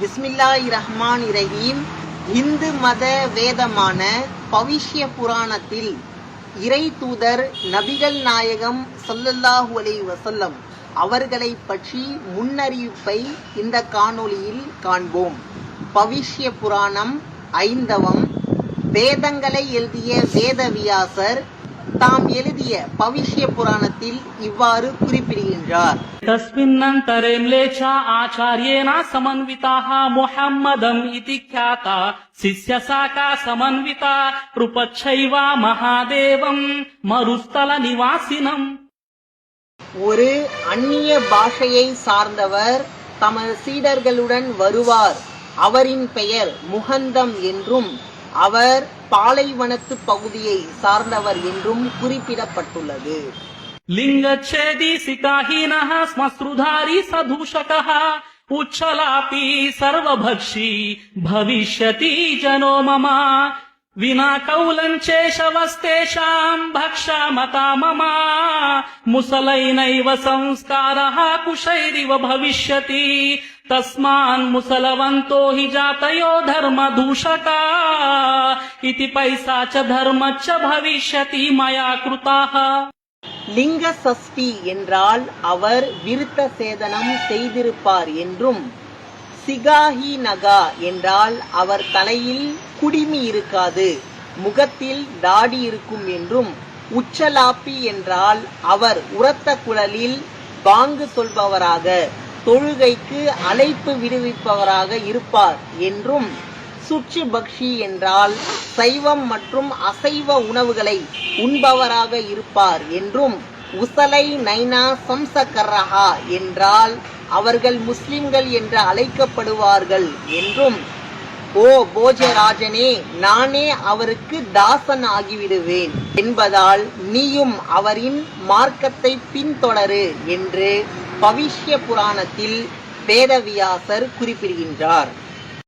பிஸ்மில்லாஹிர்ரஹ்மானிர்ரஹீம். இந்து மத வேதமான பவிஷ்ய புராணத்தில் இறை தூதர் நபிகள் நாயகம் ஸல்லல்லாஹு அலைஹி வஸல்லம் அவர்களை பற்றி முன்னறிவிப்பை இந்த காணொளியில் காண்போம். பவிஷ்ய புராணம் ஐந்தவம். வேதங்களை எழுதிய வேதவியாசர் தாம் எழுதிய பவிஷ்ய புராணத்தில் இவ்வாறு குறிப்பிடுகின்றார். तस्मिन्नन्तरे म्लेच्छा आचार्येण समन्विताः मुहम्मदम् इति ख्याता शिष्यशाखा समन्विता प्रपच्छैव महादेवम् मरुस्थल निवासिनम्. ஒரு அந்நிய பாஷையை சார்ந்தவர் தமது சீடர்களுடன் வருவார். அவரின் பெயர் முகந்தம் என்றும் அவர் பாலைவனத்து பகுதியை சார்ந்தவர் என்றும் குறிப்பிடப்பட்டுள்ளது. लिङ्गच्छेदी सिकाहीनः श्मश्रुधारी सदूषकः उच्छलापि सर्वभक्षी भविष्यति जनो मम विना कौलञ्चेशवस्तेषाम् भक्षामता मम मुसलैनैव संस्कारः कुशैरिव भविष्यति तस्मान् मुसलवन्तो हि जातयो धर्मदूषका इति पैसा च धर्मच्च भविष्यति मया कृताः. லிங்க சஷ்டி என்றால் அவர் விருத்த சேதனம் செய்திருப்பார் என்றும், சிகாஹி நகா என்றால் அவர் தலையில் குடிமி இருக்காது, முகத்தில் தாடி இருக்கும் என்றும், உச்சலாப்பி என்றால் அவர் உரத்த குரலில் பாங்கு சொல்பவராக தொழுகைக்கு அழைப்பு விடுவிப்பவராக இருப்பார் என்றும், சுற்று பக்ஷி என்றால் சைவம் மற்றும் அசைவ உணவுகளை உண்பவராக இருப்பார் என்றும், உசலை நைனா சம்சகர்ரஹா என்றால் அவர்கள் முஸ்லிம்கள் என்று அழைக்கப்படுவார்கள் என்றும், ஓ போஜராஜனே, நானே அவருக்கு தாசன் ஆகிவிடுவேன் என்பதால் நீயும் அவரின் மார்க்கத்தை பின்தொடரு என்று பவிஷ்ய புராணத்தில் வேதவியாசர் குறிப்பிடுகின்றார்.